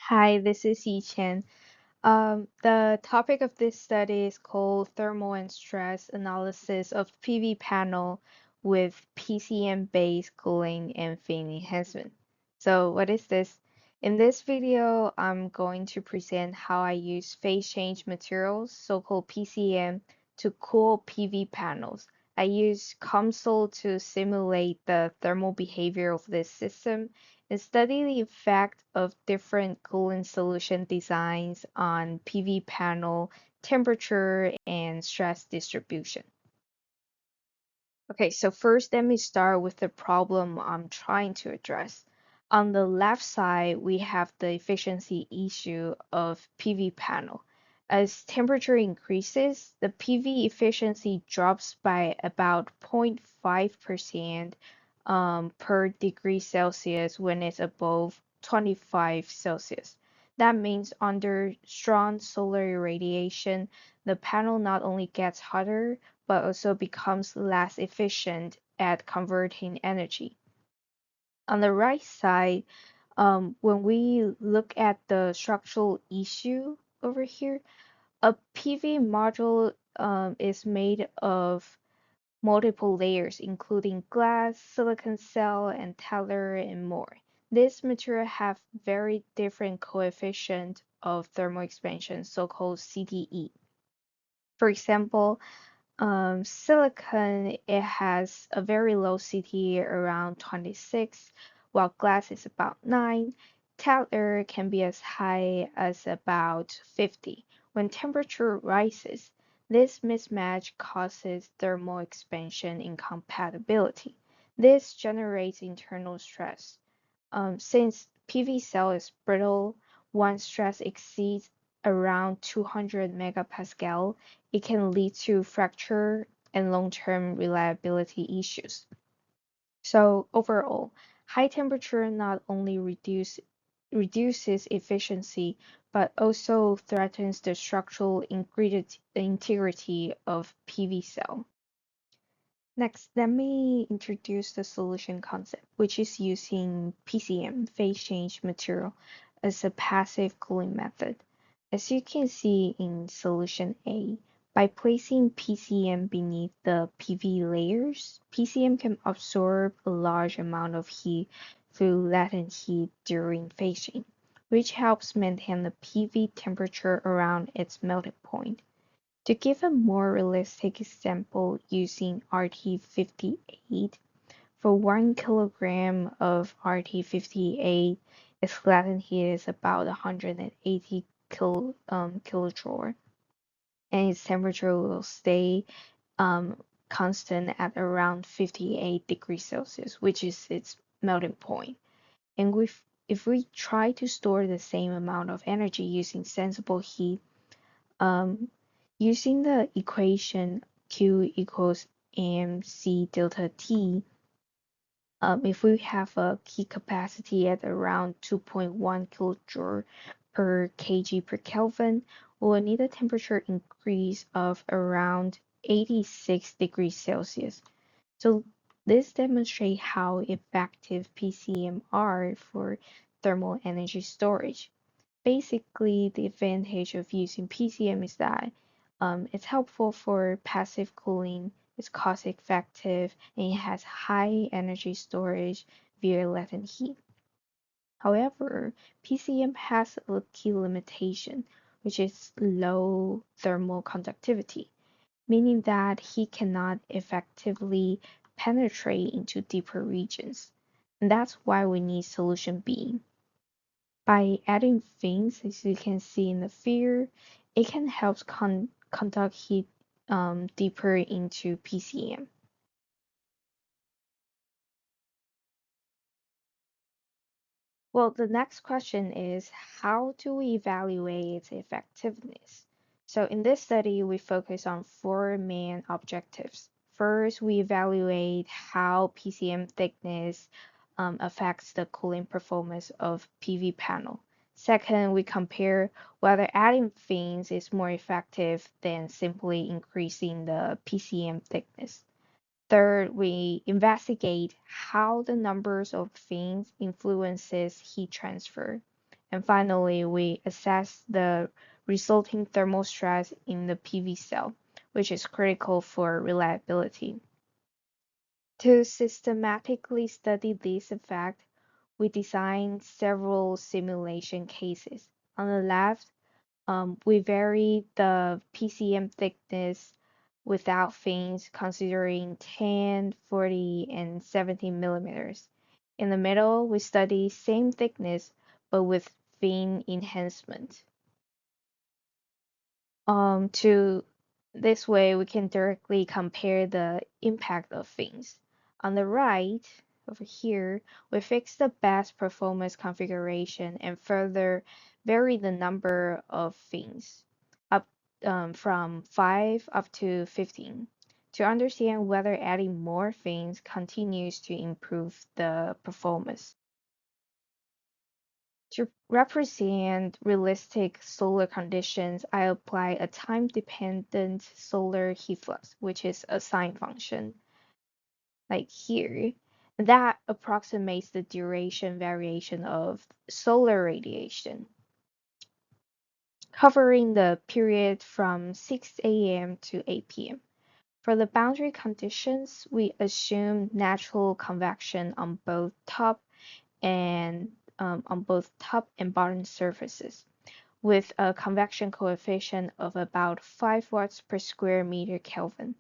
Hi, this is Yi Chen. The topic of this study is called Thermal and Stress Analysis of PV Panel with PCM-based Cooling and Fan Enhancement. So what is this? In this video, I'm going to present how I use phase change materials, so-called PCM, to cool PV panels. I use COMSOL to simulate the thermal behavior of this system and study the effect of different cooling solution designs on PV panel temperature and stress distribution. Okay, so first let me start with the problem I'm trying to address. On the left side, we have the efficiency issue of PV panel. As temperature increases, the PV efficiency drops by about 0.5% per degree Celsius when it's above 25 Celsius. That means under strong solar irradiation, the panel not only gets hotter, but also becomes less efficient at converting energy. On the right side, when we look at the structural issue over here, a PV module is made of multiple layers, including glass, silicon cell, and tether, and more. This material have very different coefficient of thermal expansion, so-called CTE. For example, silicon, it has a very low CTE around 26, while glass is about 9. Tether can be as high as about 50. When temperature rises, this mismatch causes thermal expansion incompatibility. This generates internal stress. Since PV cell is brittle, once stress exceeds around 200 megapascal, it can lead to fracture and long-term reliability issues. So overall, high temperature not only reduces efficiency, but also threatens the structural integrity of PV cell. Next, let me introduce the solution concept, which is using PCM, phase change material, as a passive cooling method. As you can see in solution A, by placing PCM beneath the PV layers, PCM can absorb a large amount of heat through latent heat during phase change, which helps maintain the PV temperature around its melting point. To give a more realistic example using RT58, for 1 kilogram of RT58, its latent heat is about 180 kilojoule, and its temperature will stay constant at around 58 degrees Celsius, which is its melting point. And if we try to store the same amount of energy using sensible heat, um, using the equation Q equals mc delta T, if we have a heat capacity at around 2.1 kilojoule per kg per Kelvin, we will need a temperature increase of around 86 degrees Celsius. So this demonstrates how effective PCM are for thermal energy storage. Basically, the advantage of using PCM is that it's helpful for passive cooling, it's cost effective, and it has high energy storage via latent heat. However, PCM has a key limitation, which is low thermal conductivity, meaning that heat cannot effectively penetrate into deeper regions. And that's why we need solution B. By adding fins, as you can see in the figure, it can help conduct heat deeper into PCM. Well, the next question is, how do we evaluate its effectiveness? So in this study, we focus on four main objectives. First, we evaluate how PCM thickness affects the cooling performance of PV panel. Second, we compare whether adding fins is more effective than simply increasing the PCM thickness. Third, we investigate how the numbers of fins influences heat transfer. And finally, we assess the resulting thermal stress in the PV cell, which is critical for reliability. To systematically study this effect, we designed several simulation cases. On the left, we vary the PCM thickness without fins, considering 10, 40, and 17 millimeters. In the middle, we study same thickness but with fin enhancement. To this way, we can directly compare the impact of fins. On the right, over here, we fix the best performance configuration and further vary the number of fins up from 5 up to 15 to understand whether adding more fins continues to improve the performance. To represent realistic solar conditions, I apply a time-dependent solar heat flux, which is a sine function, like here, that approximates the duration variation of solar radiation, covering the period from 6 a.m. to 8 p.m. For the boundary conditions, we assume natural convection on both and top and bottom surfaces, with a convection coefficient of about 5 watts per square meter Kelvin.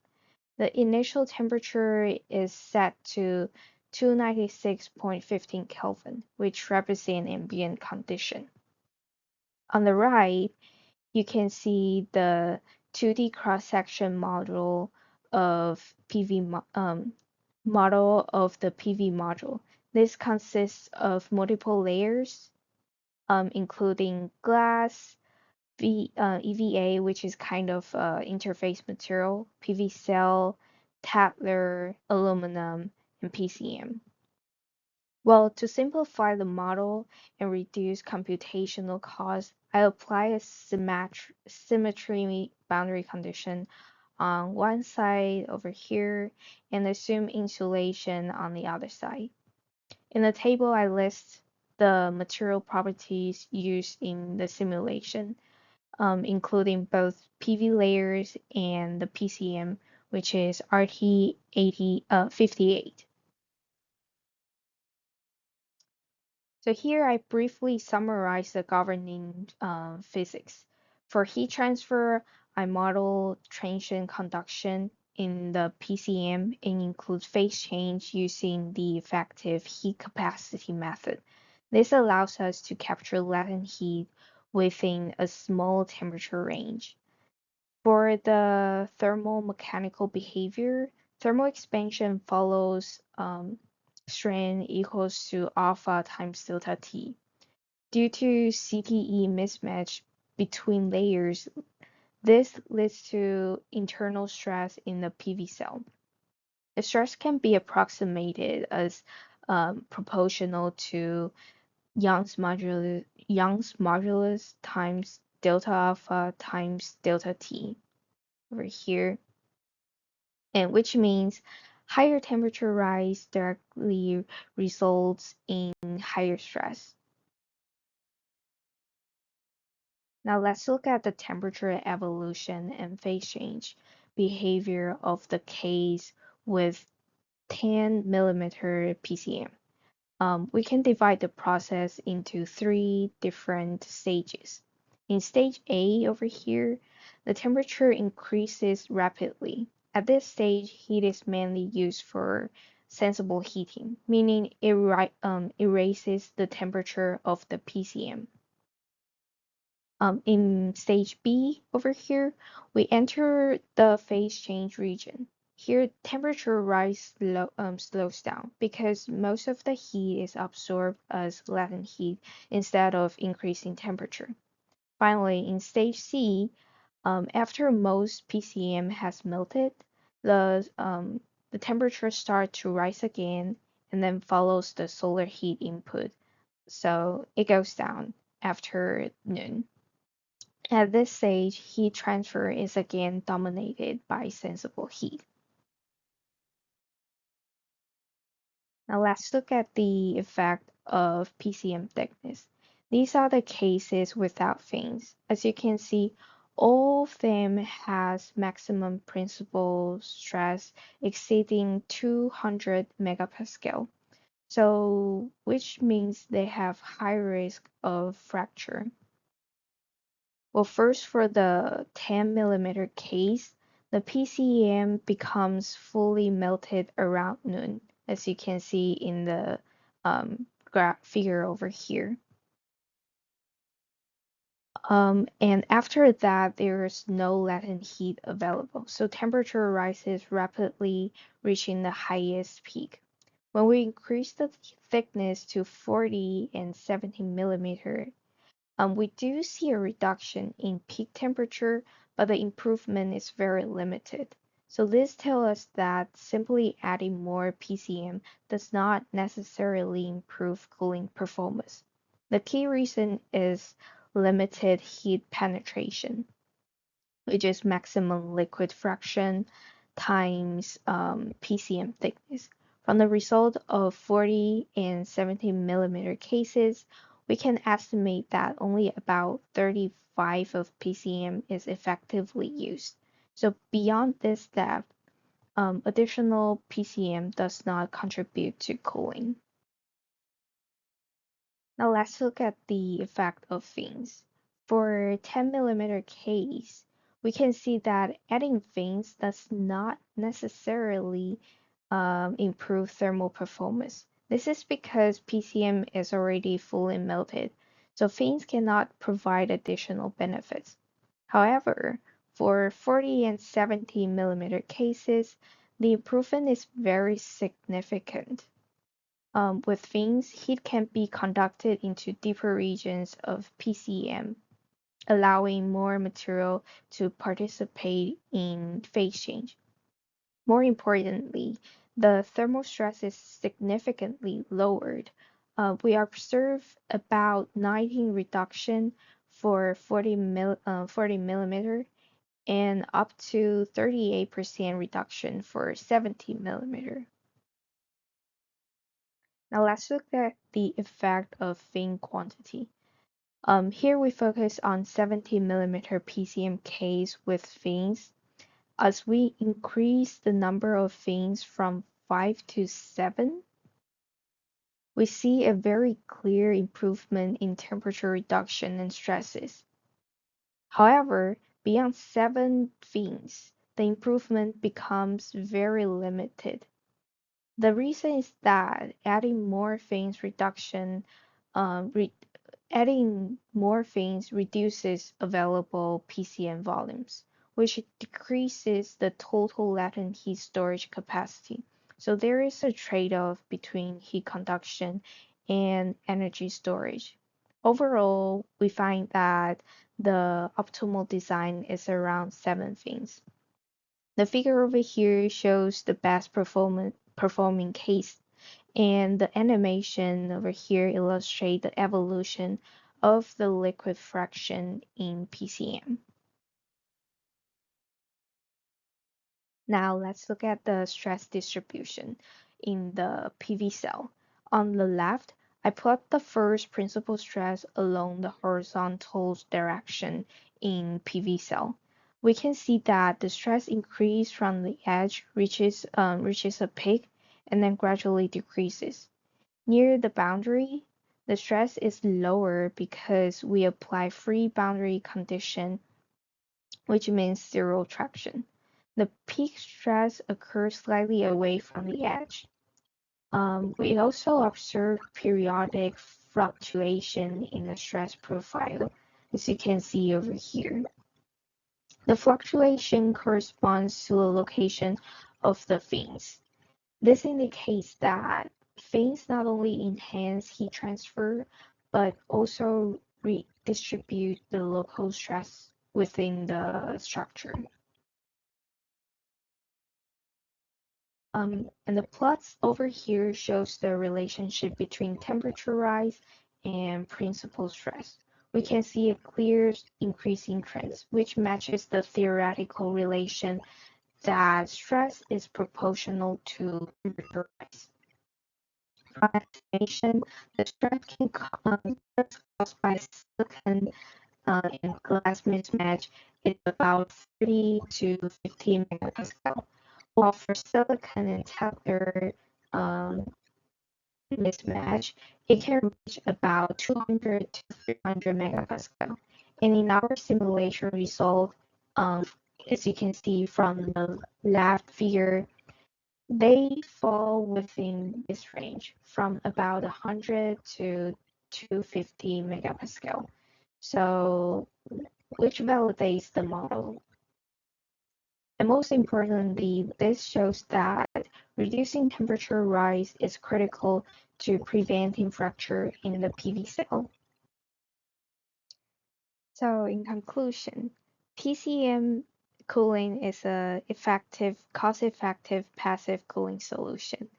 The initial temperature is set to 296.15 Kelvin, which represents ambient condition. On the right, you can see the 2D cross-section model of model of the PV module. This consists of multiple layers, including glass, EVA, which is kind of interface material, PV cell, Tatler, aluminum, and PCM. Well, to simplify the model and reduce computational costs, I apply a symmetry boundary condition on one side over here and assume insulation on the other side. In the table, I list the material properties used in the simulation, including both PV layers and the PCM, which is RT58. So here I briefly summarize the governing physics. For heat transfer, I model transient conduction in the PCM and include phase change using the effective heat capacity method. This allows us to capture latent heat within a small temperature range. For the thermal-mechanical behavior, thermal expansion follows strain equals to alpha times delta T. Due to CTE mismatch between layers, this leads to internal stress in the PV cell. The stress can be approximated as proportional to Young's modulus times delta alpha times delta T over here, and which means higher temperature rise directly results in higher stress. Now let's look at the temperature evolution and phase change behavior of the case with 10 millimeter PCM. We can divide the process into 3 different stages. In stage A over here, the temperature increases rapidly. At this stage, heat is mainly used for sensible heating, meaning it erases the temperature of the PCM. In stage B over here, we enter the phase change region. Here, temperature rise slows down because most of the heat is absorbed as latent heat instead of increasing temperature. Finally, in stage C, after most PCM has melted, the temperature starts to rise again and then follows the solar heat input. So it goes down after noon. At this stage, heat transfer is again dominated by sensible heat. Now let's look at the effect of PCM thickness. These are the cases without fins. As you can see, all of them has maximum principal stress exceeding 200 megapascal. So, which means they have high risk of fracture. Well, first for the 10 millimeter case, the PCM becomes fully melted around noon, as you can see in the figure over here. And after that, there is no latent heat available, so temperature rises rapidly, reaching the highest peak. When we increase the thickness to 40 and 70 millimeter, we do see a reduction in peak temperature, but the improvement is very limited. So this tells us that simply adding more PCM does not necessarily improve cooling performance. The key reason is limited heat penetration, which is maximum liquid fraction times PCM thickness. From the result of 40 and 70 millimeter cases, we can estimate that only about 35 of PCM is effectively used. So beyond this step, additional PCM does not contribute to cooling. Now let's look at the effect of fins. For 10 millimeter case, we can see that adding fins does not necessarily improve thermal performance. This is because PCM is already fully melted, so fins cannot provide additional benefits. However, for 40 and 70 millimeter cases, the improvement is very significant. With fins, heat can be conducted into deeper regions of PCM, allowing more material to participate in phase change. More importantly, the thermal stress is significantly lowered. We observe about 19 reduction for 40 millimeter and up to 38% reduction for 70 millimeter. Now let's look at the effect of fin quantity. Here we focus on 70 millimeter PCM case with fins. As we increase the number of fins from 5 to 7, we see a very clear improvement in temperature reduction and stresses. However, beyond 7 fins, the improvement becomes very limited. The reason is that um, re- adding more fins reduces available PCM volumes, which decreases the total latent heat storage capacity. So there is a trade-off between heat conduction and energy storage. Overall, we find that the optimal design is around 7 fins. The figure over here shows the best performing case, and the animation over here illustrates the evolution of the liquid fraction in PCM. Now let's look at the stress distribution in the PV cell. On the left, I plot the first principal stress along the horizontal direction in PV cell. We can see that the stress increase from the edge reaches a peak and then gradually decreases. Near the boundary, the stress is lower because we apply free boundary condition, which means zero traction. The peak stress occurs slightly away from the edge. We also observe periodic fluctuation in the stress profile, as you can see over here. The fluctuation corresponds to the location of the fins. This indicates that fins not only enhance heat transfer, but also redistribute the local stress within the structure. And the plots over here shows the relationship between temperature rise and principal stress. We can see a clear increasing trend, which matches the theoretical relation that stress is proportional to temperature rise. From estimation, the stress caused by silicon and glass mismatch is about 30 to 50 megapascal, while for silicon and Taylor mismatch, it can reach about 200 to 300 megapascal. And in our simulation result, um, as you can see from the left figure, they fall within this range from about 100 to 250 megapascal. So, which validates the model. And most importantly, this shows that reducing temperature rise is critical to preventing fracture in the PV cell. So in conclusion, PCM cooling is a effective, cost-effective passive cooling solution.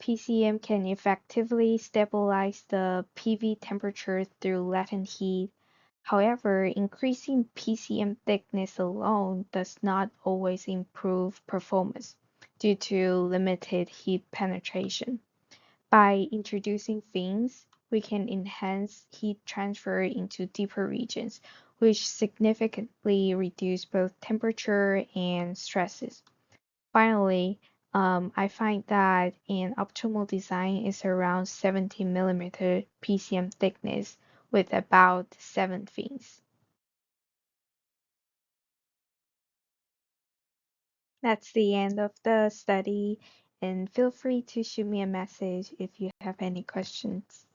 PCM can effectively stabilize the PV temperature through latent heat. However, increasing PCM thickness alone does not always improve performance due to limited heat penetration. By introducing fins, we can enhance heat transfer into deeper regions, which significantly reduce both temperature and stresses. Finally, I find that an optimal design is around 70 millimeter PCM thickness with about 7 fins. That's the end of the study, and feel free to shoot me a message if you have any questions.